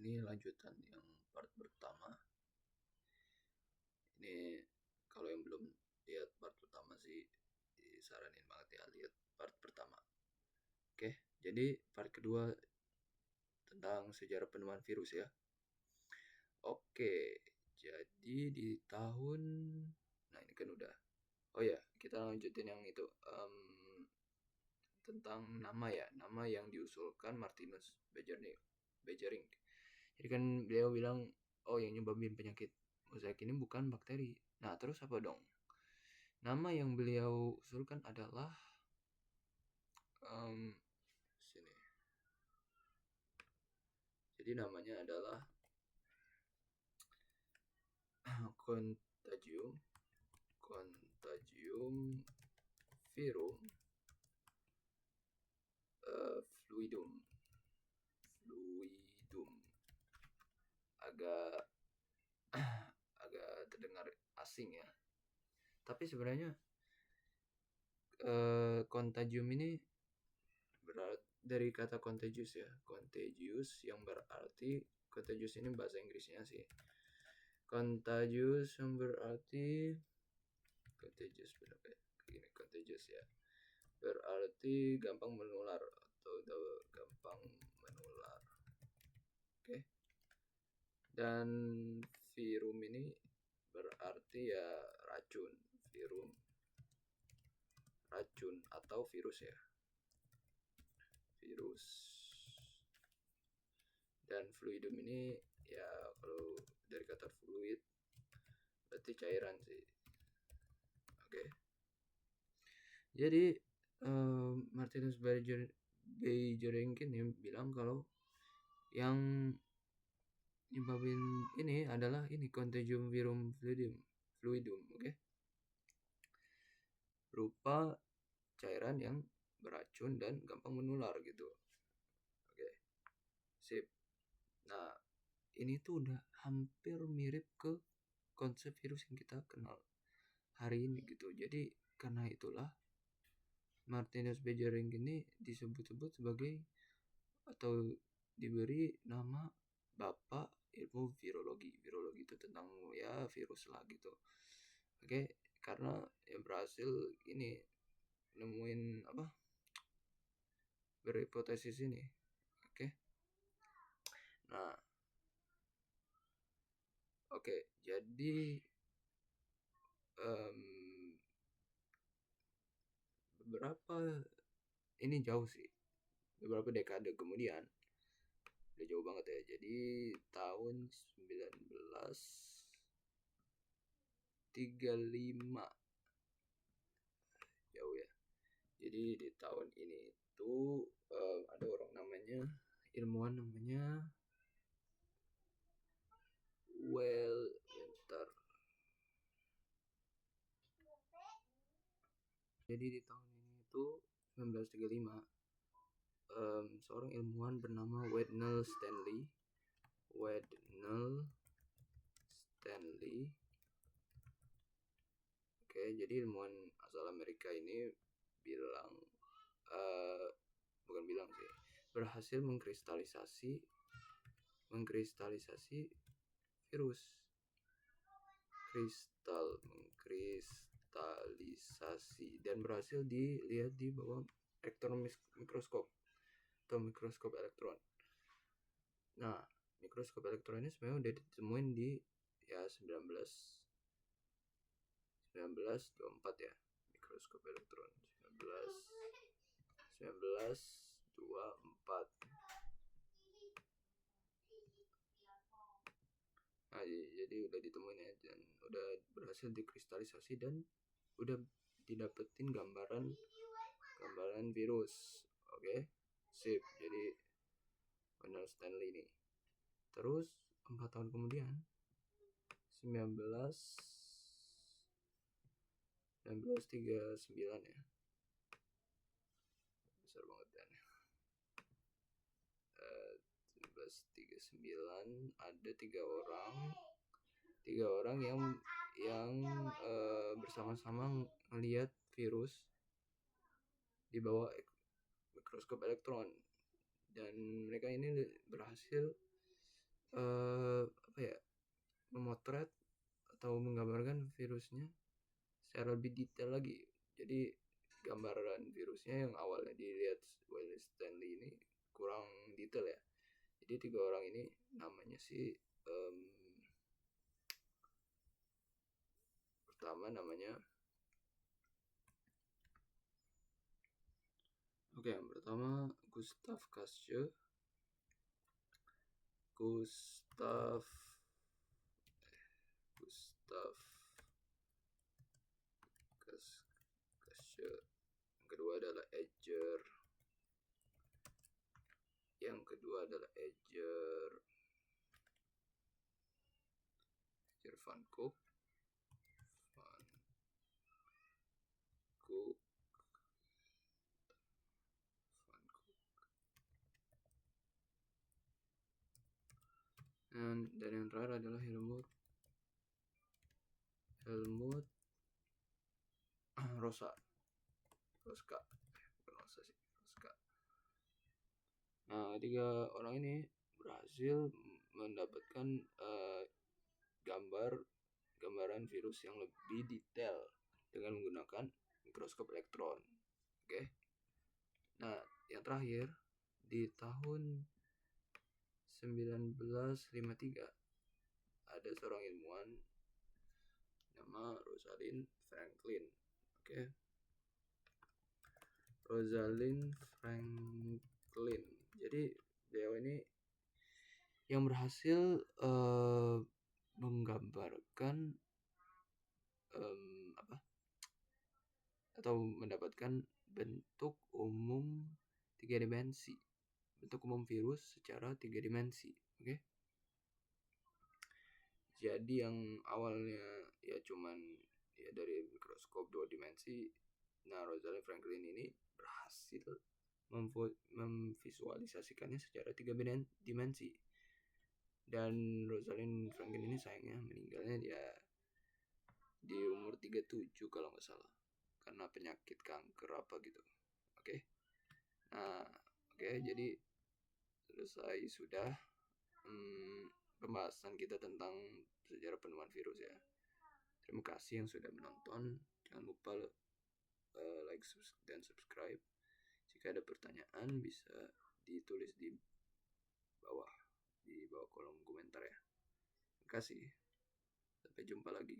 ini lanjutan yang part pertama. Ini kalau yang belum lihat part pertama sih disaranin banget ya lihat part pertama. Oke, jadi part kedua tentang sejarah penemuan virus ya. Oke, jadi di tahun, nah ini kan udah. Oh ya, kita lanjutin yang itu tentang nama ya, nama yang diusulkan Martinus Beijering. Jadi kan beliau bilang, oh yang nyebabin penyakit mozaik ini bukan bakteri. Nah terus apa dong? Nama yang beliau usulkan adalah sini. Jadi namanya adalah Contagium Verum Fluidum. agak terdengar asing ya. Tapi sebenarnya Contagium ini dari kata contagious ya. Contagious yang berarti contagious ini bahasa Inggrisnya sih. Contagious yang berarti contagious benar kayak gini, contagious ya. Berarti gampang menular atau gampang menular. Oke. Dan virum ini berarti ya racun, virum racun atau virus ya, virus. Dan fluidum ini ya kalau dari kata fluid berarti cairan sih. Oke. Jadi Martinus Beijering ini bilang kalau yang nyebabin ini adalah ini Contagium Verum Fluidum, oke? Berupa cairan yang beracun dan gampang menular gitu. Oke. Sip. Nah, ini tuh udah hampir mirip ke konsep virus yang kita kenal hari ini gitu. Jadi karena itulah Martinus Beijering ini disebut-sebut sebagai atau diberi nama Bapak ilmu virologi. Virologi itu tentang ya virus lah gitu. Oke, karena yang berhasil ini nemuin apa? Berhipotesis ini. Oke. Nah, oke, jadi beberapa ini jauh sih. Beberapa dekade kemudian udah jauh banget ya. Jadi tahun 1935 jauh ya. Jadi di tahun ini itu ada orang namanya ilmuwan namanya Winter. Jadi di tahun ini itu 1935 seorang ilmuwan bernama Wednell Stanley. Oke, jadi ilmuwan asal Amerika ini berhasil mengkristalisasi virus. Mengkristalisasi dan berhasil dilihat di bawah elektron mikroskop atau mikroskop elektron. Nah, mikroskop elektron ini sebenarnya udah ditemuin di ya 1924 ya, mikroskop elektron 1924. Nah, jadi udah ditemuin ya dan udah berhasil dikristalisasi dan udah didapetin gambaran virus. Oke. Sip. Jadi Winter Stanley ini. Terus 4 tahun kemudian 1939 ya. Besar banget kan. 1939 ada tiga orang yang bersama-sama melihat virus di bawah mikroskop elektron dan mereka ini berhasil apa ya, memotret atau menggambarkan virusnya secara lebih detail lagi. Jadi gambaran virusnya yang awalnya dilihat Wiley Stanley ini kurang detail ya. Jadi 3 orang ini namanya sih pertama namanya yang pertama Gustav Gustav Gustav. Yang kedua adalah Edger Van Cook. Dan yang terakhir adalah Helmut Roska. Nah, 3 orang ini berhasil mendapatkan gambaran virus yang lebih detail dengan menggunakan mikroskop elektron. Oke. Nah, yang terakhir di tahun 1953 ada seorang ilmuwan nama Rosalind Franklin. Oke. Rosalind Franklin. Jadi beliau ini yang berhasil menggambarkan atau mendapatkan bentuk umum 3 dimensi. Bentuk umum virus secara 3 dimensi. Oke. Jadi yang awalnya ya cuman ya dari mikroskop 2 dimensi, nah Rosalind Franklin ini berhasil memvisualisasikannya secara 3 dimensi. Dan Rosalind Franklin ini sayangnya meninggalnya dia di umur 37 kalau nggak salah, karena penyakit kanker apa gitu. Oke. Nah, jadi selesai sudah pembahasan kita tentang sejarah penemuan virus ya. Terima kasih yang sudah menonton. Jangan lupa like dan subscribe. Jika ada pertanyaan bisa ditulis di bawah kolom komentar ya. Terima kasih. Sampai jumpa lagi.